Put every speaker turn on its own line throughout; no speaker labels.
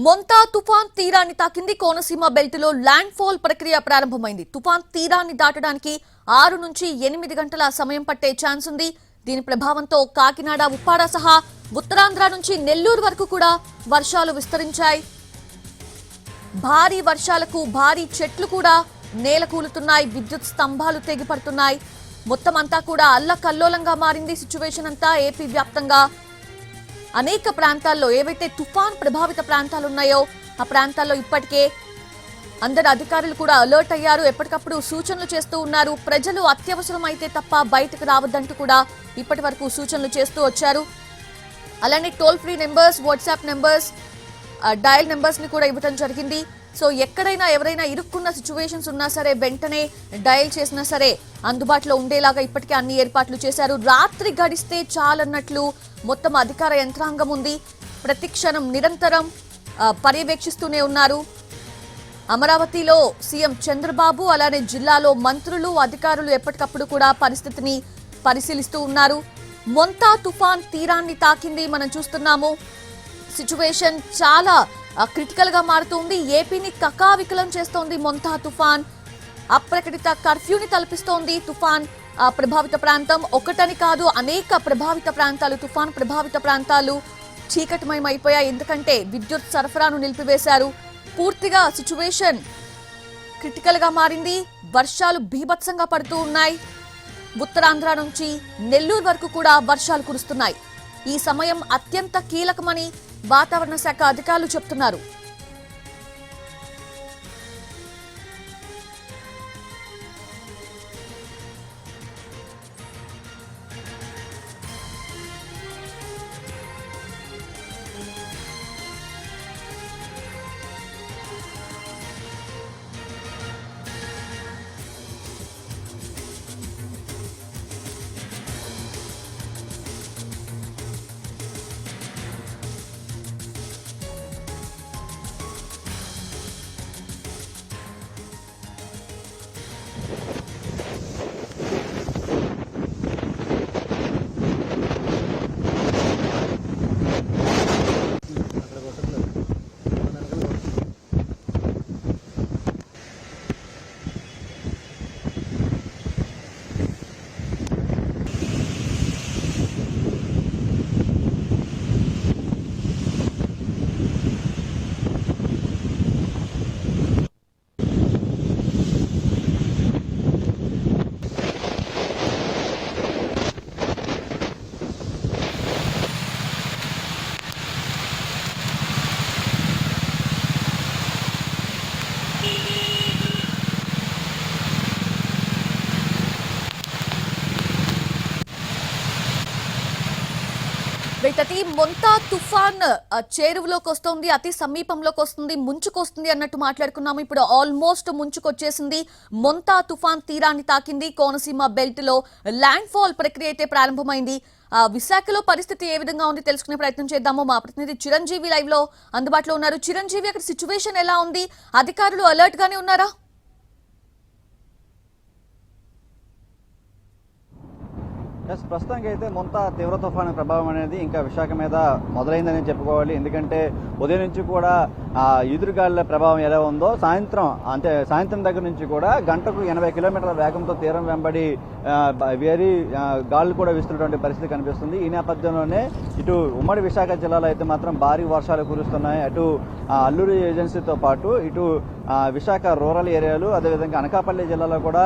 మొంతా తుఫాన్ తీరాన్ని తాకింది. కోనసీమ బెల్ట్ లో ల్యాండ్ ఫాల్ ప్రక్రియ ప్రారంభమైంది. తుఫాన్ తీరాన్ని దాటడానికి 6 నుంచి 8 గంటల సమయం పట్టే ఛాన్స్ ఉంది. దీని ప్రభావంతో కాకినాడ, ఉప్పాడ సహా ఉత్తరాంధ్ర నుంచి నెల్లూరు వరకు కూడా వర్షాలు విస్తరించాయి. భారీ వర్షాలకు భారీ చెట్లు కూడా నేలకూలుతున్నాయి. విద్యుత్ స్తంభాలు తెగిపడుతున్నాయి. మొత్తం అంతా కూడా అల్లకల్లోలంగా మారింది. సిచ్యువేషన్ అంతా ఏపీ వ్యాప్తంగా అనేక ప్రాంతాల్లో ఏవైతే తుఫాన్ ప్రభావిత ప్రాంతాలు ఉన్నాయో ఆ ప్రాంతాల్లో ఇప్పటికే అందరు అధికారులు కూడా అలర్ట్ అయ్యారు. ఎప్పటికప్పుడు సూచనలు చేస్తూ ఉన్నారు. ప్రజలు అత్యవసరం అయితే తప్ప బయటకు రావద్దంటూ కూడా ఇప్పటి వరకు సూచనలు చేస్తూ వచ్చారు. అలానే toll free numbers, WhatsApp numbers, dial numbers ని కూడా ఇవ్వడం జరిగింది. సో ఎక్కడైనా ఎవరైనా ఇరుక్కున్న సిచ్యువేషన్స్ ఉన్నా సరే వెంటనే డయల్ చేసినా సరే అందుబాటులో ఉండేలాగా ఇప్పటికే అన్ని ఏర్పాట్లు చేశారు. రాత్రి గడిస్తే చాలన్నట్లు మొత్తం అధికార యంత్రాంగం ఉంది. ప్రతి క్షణం నిరంతరం పర్యవేక్షిస్తూనే ఉన్నారు. అమరావతిలో సీఎం చంద్రబాబు, అలానే జిల్లాలో మంత్రులు, అధికారులు ఎప్పటికప్పుడు కూడా పరిస్థితిని పరిశీలిస్తూ ఉన్నారు. మొంతా తుఫాన్ తీరాన్ని తాకింది. మనం చూస్తున్నాము సిచ్యువేషన్ చాలా క్రిటికల్ గా మారుతుంది. ఏపీని కకావికలం చేస్తోంది మొంతా తుఫాన్. అప్రకటిత కర్ఫ్యూని తలపిస్తోంది తుఫాన్ ప్రభావిత ప్రాంతం. ఒకటని కాదు, అనేక ప్రభావిత ప్రాంతాలు, తుఫాన్ ప్రభావిత ప్రాంతాలు చీకటిమయమైపోయాయి. ఎందుకంటే విద్యుత్ సరఫరాను నిలిపివేశారు. పూర్తిగా సిచ్యువేషన్ క్రిటికల్ గా మారింది. వర్షాలు బీభత్సంగా పడుతూ ఉన్నాయి. ఉత్తరాంధ్ర నుంచి నెల్లూరు వరకు కూడా వర్షాలు కురుస్తున్నాయి. ఈ సమయం అత్యంత కీలకమని వాతావరణ శాఖ అధికారులు చెప్తున్నారు. అతి మొంతా తుఫాన్ చేరువలోకి వస్తుంది, అతి సమీపంలోకి వస్తుంది, ముంచుకొస్తుంది అన్నట్టు మాట్లాడుకున్నాము. ఇప్పుడు ఆల్మోస్ట్ ముంచుకొచ్చేసింది. మొంతా తుఫాన్ తీరాన్ని తాకింది. కోనసీమ బెల్ట్ లో ల్యాండ్ ఫాల్ ప్రక్రియ అయితే ప్రారంభమైంది. విశాఖలో పరిస్థితి ఏ విధంగా ఉంది తెలుసుకునే ప్రయత్నం చేద్దాము. మా ప్రతినిధి చిరంజీవి లైవ్ లో అందుబాటులో ఉన్నారు. చిరంజీవి, అక్కడ సిచ్యువేషన్ ఎలా ఉంది? అధికారులు అలర్ట్ గానే ఉన్నారా?
ప్రస్తుతానికి అయితే మొంతా తీవ్ర తుఫాను ప్రభావం అనేది ఇంకా విశాఖ మీద మొదలైందని చెప్పుకోవాలి. ఎందుకంటే ఉదయం నుంచి కూడా ఎదురుగాలుల ప్రభావం ఎలా ఉందో సాయంత్రం దగ్గర నుంచి కూడా గంటకు 80 కిలోమీటర్ల వేగంతో తీరం వెంబడి గాలులు కూడా వీస్తున్నటువంటి పరిస్థితి కనిపిస్తుంది. ఈ నేపథ్యంలోనే ఇటు ఉమ్మడి విశాఖ జిల్లాలో అయితే మాత్రం భారీ వర్షాలు కురుస్తున్నాయి. అటు అల్లూరు ఏజెన్సీతో పాటు ఇటు విశాఖ రూరల్ ఏరియాలు, అదేవిధంగా అనకాపల్లి జిల్లాలో కూడా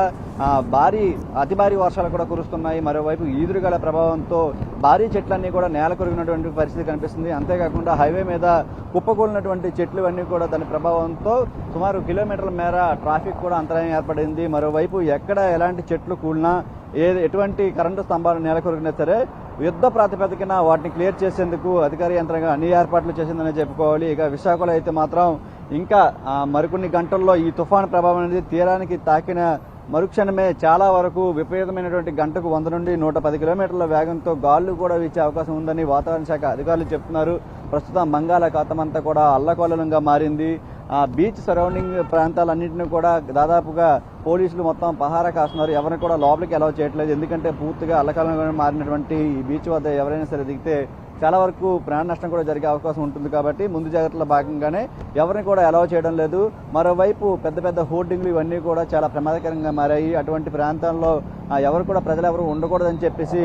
అతి భారీ వర్షాలు కూడా కురుస్తున్నాయి. మరోవైపు ఈదురుగాల ప్రభావంతో భారీ చెట్లన్నీ కూడా నేల కొరిగినటువంటి పరిస్థితి కనిపిస్తుంది. అంతేకాకుండా హైవే మీద కుప్పకూలినటువంటి చెట్లు అన్నీ కూడా దాని ప్రభావంతో సుమారు కిలోమీటర్ల మేర ట్రాఫిక్ కూడా అంతరాయం ఏర్పడింది. మరోవైపు ఎక్కడ ఎలాంటి చెట్లు కూలినా, ఎటువంటి కరెంటు స్తంభాలు నేల కొరిగినా సరే యుద్ధ ప్రాతిపదికన వాటిని క్లియర్ చేసేందుకు అధికార యంత్రాంగం అన్ని ఏర్పాట్లు చేసిందని చెప్పుకోవాలి. ఇక విశాఖలో అయితే మాత్రం ఇంకా మరికొన్ని గంటల్లో ఈ తుఫాను ప్రభావం అనేది తీరానికి తాకిన మరుక్షణమే చాలా వరకు విపరీతమైనటువంటి గంటకు 100 నుండి 110 కిలోమీటర్ల వేగంతో గాలులు కూడా వీచే అవకాశం ఉందని వాతావరణ శాఖ అధికారులు చెప్తున్నారు. ప్రస్తుతం బంగాళాఖాతం అంతా కూడా అల్లకల్లోలంగా మారింది. బీచ్ సరౌండింగ్ ప్రాంతాలన్నింటినీ కూడా దాదాపుగా పోలీసులు మొత్తం పహారా కాస్తున్నారు. ఎవరిని కూడా లోపలికి అలౌ చేయట్లేదు. ఎందుకంటే పూర్తిగా అల్లకల్లోలంగా మారినటువంటి ఈ బీచ్ వద్ద ఎవరైనా సరే దిగితే చాలా వరకు ప్రాణ నష్టం కూడా జరిగే అవకాశం ఉంటుంది కాబట్టి ముందు జాగ్రత్తలో భాగంగానే ఎవరిని కూడా అలౌ చేయడం లేదు. మరోవైపు పెద్ద పెద్ద హోర్డింగ్లు ఇవన్నీ కూడా చాలా ప్రమాదకరంగా మారాయి. అటువంటి ప్రాంతాల్లో ఎవరు కూడా ప్రజలు ఎవరు ఉండకూడదని చెప్పేసి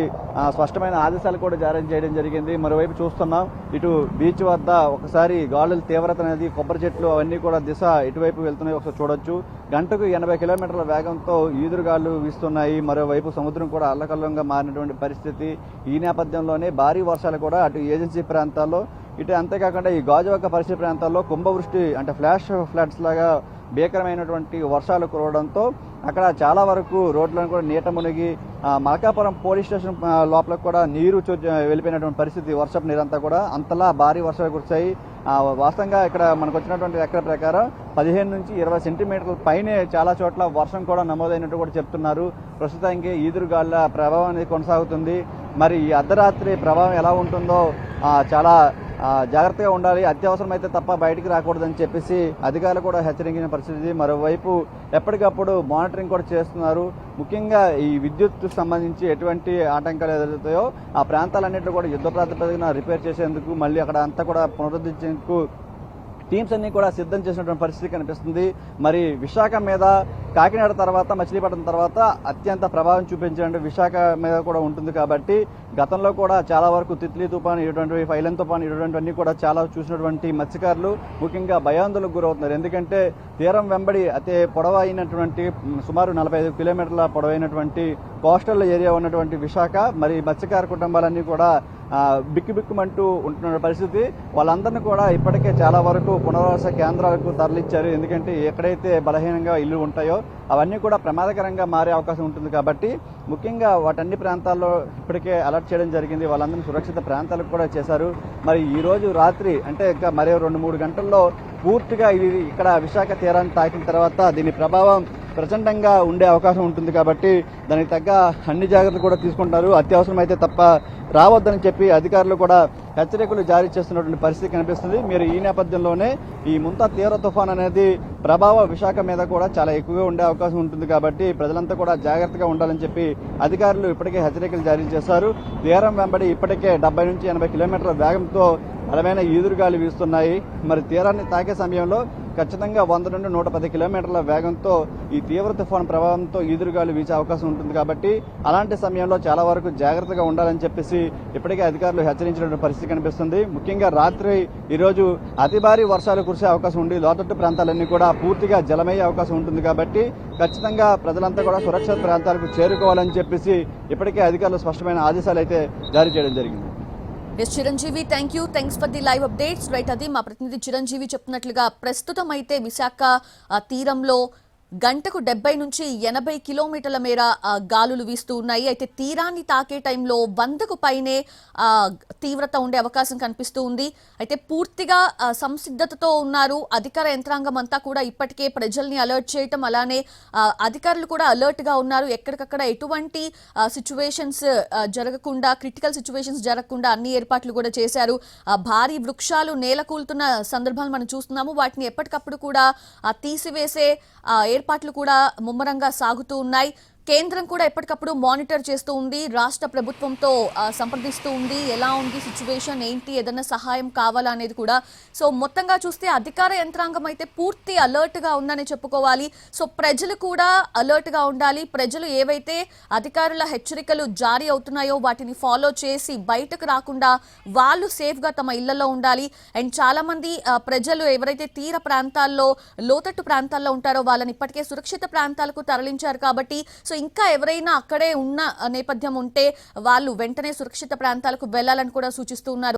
స్పష్టమైన ఆదేశాలు కూడా జారీ చేయడం జరిగింది. మరోవైపు చూస్తున్నాం ఇటు బీచ్ వద్ద ఒకసారి గాలుల తీవ్రత అనేది, కొబ్బరి చెట్లు అవన్నీ కూడా దిశ ఇటువైపు వెళ్తున్నాయి ఒకసారి చూడొచ్చు. గంటకు 80 కిలోమీటర్ల వేగంతో ఈదురుగాలు వీస్తున్నాయి. మరోవైపు సముద్రం కూడా అల్లకల్లంగా మారినటువంటి పరిస్థితి. ఈ నేపథ్యంలోనే భారీ వర్షాలు కూడా అటు ఏజెన్సీ ప్రాంతాల్లో ఇటు అంతేకాకుండా ఈ గాజువాక పరిసర ప్రాంతాల్లో కుంభవృష్టి అంటే ఫ్లాష్ ఫ్లడ్స్ లాగా భీకరమైనటువంటి వర్షాలు కురవడంతో అక్కడ చాలా వరకు రోడ్లను కూడా నీట మునిగి మలకాపురం పోలీస్ స్టేషన్ లోపల కూడా నీరు వెళ్ళిపోయినటువంటి పరిస్థితి. వర్షపు నీరంతా కూడా అంతలా భారీ వర్షాలు కురిశాయి. వాస్తవంగా ఇక్కడ మనకు వచ్చినటువంటి లెక్కల ప్రకారం 15 నుంచి 20 సెంటీమీటర్ల పైనే చాలా చోట్ల వర్షం కూడా నమోదైనట్టు కూడా చెప్తున్నారు. ప్రస్తుతానికి ఈదురుగాళ్ల ప్రభావం అనేది కొనసాగుతుంది. మరి ఈ అర్ధరాత్రి ప్రభావం ఎలా ఉంటుందో చాలా జాగ్రత్తగా ఉండాలి. అత్యవసరమైతే తప్ప బయటికి రాకూడదని చెప్పేసి అధికారులు కూడా హెచ్చరించిన పరిస్థితి. మరోవైపు ఎప్పటికప్పుడు మానిటరింగ్ కూడా చేస్తున్నారు. ముఖ్యంగా ఈ విద్యుత్ సంబంధించి ఎటువంటి ఆటంకాలు ఎదురవుతాయో ఆ ప్రాంతాలన్నింటిలో కూడా యుద్ధ ప్రాతిపదికన రిపేర్ చేసేందుకు, మళ్ళీ అక్కడ అంతా కూడా పునరుద్ధరించేందుకు టీమ్స్ అన్ని కూడా సిద్ధం చేసినటువంటి పరిస్థితి కనిపిస్తుంది. మరి విశాఖ మీద కాకినాడ తర్వాత, మచిలీపట్నం తర్వాత అత్యంత ప్రభావం చూపించినటువంటి విశాఖ మీద కూడా ఉంటుంది కాబట్టి గతంలో కూడా చాలా వరకు తిత్లీ తుఫాను, ఇటువంటి ఫైలన్ తుఫాను, ఇటువంటివన్నీ కూడా చాలా చూసినటువంటి మత్స్యకారులు ముఖ్యంగా భయాందోళనకు గురవుతున్నారు. ఎందుకంటే తీరం వెంబడి అతి పొడవైనటువంటి సుమారు 45 కిలోమీటర్ల పొడవైనటువంటి కోస్టల్ ఏరియా ఉన్నటువంటి విశాఖ, మరి మత్స్యకార కుటుంబాలన్నీ కూడా బిక్కుబిక్కుమంటూ ఉంటున్న పరిస్థితి. వాళ్ళందరినీ కూడా ఇప్పటికే చాలా వరకు పునరావాస కేంద్రాలకు తరలించారు. ఎందుకంటే ఎక్కడైతే బలహీనంగా ఇల్లు ఉంటాయో అవన్నీ కూడా ప్రమాదకరంగా మారే అవకాశం ఉంటుంది కాబట్టి ముఖ్యంగా వాటన్ని ప్రాంతాల్లో ఇప్పటికే అలర్ట్ చేయడం జరిగింది. వాళ్ళందరినీ సురక్షిత ప్రాంతాలకు కూడా చేశారు. మరి ఈ రోజు రాత్రి అంటే ఇంకా మరో 2-3 గంటల్లో పూర్తిగా ఇది ఇక్కడ విశాఖ తీరాన్ని తాకిన తర్వాత దీని ప్రభావం ప్రచండంగా ఉండే అవకాశం ఉంటుంది కాబట్టి దానికి తగ్గ అన్ని జాగ్రత్తలు కూడా తీసుకుంటారు. అత్యవసరమైతే తప్ప రావద్దని చెప్పి అధికారులు కూడా హెచ్చరికలు జారీ చేస్తున్నటువంటి పరిస్థితి కనిపిస్తుంది. మీరు ఈ నేపథ్యంలోనే ఈ ముంతా తీవ్ర తుఫాన్ అనేది ప్రభావం విశాఖ మీద కూడా చాలా ఎక్కువగా ఉండే అవకాశం ఉంటుంది కాబట్టి ప్రజలంతా కూడా జాగ్రత్తగా ఉండాలని చెప్పి అధికారులు ఇప్పటికే హెచ్చరికలు జారీ చేశారు. తీరం వెంబడి ఇప్పటికే 70 నుంచి 80 కిలోమీటర్ల వేగంతో బలమైన ఈదురుగాలు వీస్తున్నాయి. మరి తీరాన్ని తాకే సమయంలో ఖచ్చితంగా 100 నుండి 110 కిలోమీటర్ల వేగంతో ఈ తీవ్ర తుఫాను ప్రభావంతో ఈదురుగాలు వీచే అవకాశం ఉంటుంది కాబట్టి అలాంటి సమయంలో చాలా వరకు జాగ్రత్తగా ఉండాలని చెప్పేసి ఇప్పటికే అధికారులు హెచ్చరించినటువంటి పరిస్థితి కనిపిస్తుంది. ముఖ్యంగా రాత్రి ఈరోజు అతి భారీ వర్షాలు కురిసే అవకాశం ఉండి లోతట్టు ప్రాంతాలన్నీ కూడా పూర్తిగా జలమయ్యే అవకాశం ఉంటుంది కాబట్టి ఖచ్చితంగా ప్రజలంతా కూడా సురక్షిత ప్రాంతాలకు చేరుకోవాలని చెప్పేసి ఇప్పటికే అధికారులు స్పష్టమైన ఆదేశాలు అయితే జారీ చేయడం జరిగింది.
Yes Chiranjeevi, thanks for the live updates. Right, అది మా ప్రతినిధి చిరంజీవి చెప్తున్నట్లుగా ప్రస్తుతం అయితే విశాఖ తీరంలో గంటకు 70 నుంచి 80 కిలోమీటర్ల మేర గాలులు వీస్తూ ఉన్నాయి. అయితే తీరాన్ని తాకే టైంలో 100కు పైనే తీవ్రత ఉండే అవకాశం కనిపిస్తూ ఉంది. అయితే పూర్తిగా సంసిద్ధతతో ఉన్నారు అధికార యంత్రాంగం అంతా కూడా. ఇప్పటికే ప్రజల్ని అలర్ట్ చేయటం, అలానే అధికారులు కూడా అలర్ట్ గా ఉన్నారు. ఎక్కడికక్కడ ఎటువంటి సిచ్యువేషన్స్ జరగకుండా, క్రిటికల్ సిచ్యువేషన్స్ జరగకుండా అన్ని ఏర్పాట్లు కూడా చేశారు. భారీ వృక్షాలు నేలకూలుతున్న సందర్భాలు మనం చూస్తున్నాము. వాటిని ఎప్పటికప్పుడు కూడా తీసివేసే ఏర్పాట్లు కూడా ముమ్మరంగా సాగుతూ ఉన్నాయి. కేంద్రం కూడా ఎప్పటికప్పుడు మానిటర్ చేస్తూ ఉంది, రాష్ట్ర ప్రభుత్వంతో సంప్రదిస్తూ ఉంది. ఎలా ఉంది సిచ్యువేషన్, ఏంటి, ఏదైనా సహాయం కావాలా అనేది కూడా. సో మొత్తంగా చూస్తే అధికార యంత్రాంగం అయితే పూర్తి అలర్ట్ గా ఉందని చెప్పుకోవాలి. సో ప్రజలు కూడా అలర్ట్ గా ఉండాలి. ప్రజలు ఏవైతే అధికారుల హెచ్చరికలు జారీ అవుతున్నాయో వాటిని ఫాలో చేసి బయటకు రాకుండా వాళ్ళు సేఫ్ గా తమ ఇళ్లలో ఉండాలి. అండ్ చాలా మంది ప్రజలు ఎవరైతే తీర ప్రాంతాల్లో, లోతట్టు ప్రాంతాల్లో ఉంటారో వాళ్ళని ఇప్పటికే సురక్షిత ప్రాంతాలకు తరలించారు కాబట్టి సో ఇంకా ఎవరైనా అక్కడే ఉన్న నేపథ్యం ఉంటే వాళ్ళు వెంటనే సురక్షిత ప్రాంతాలకు వెళ్లాలని కూడా సూచిస్తూ ఉన్నారు.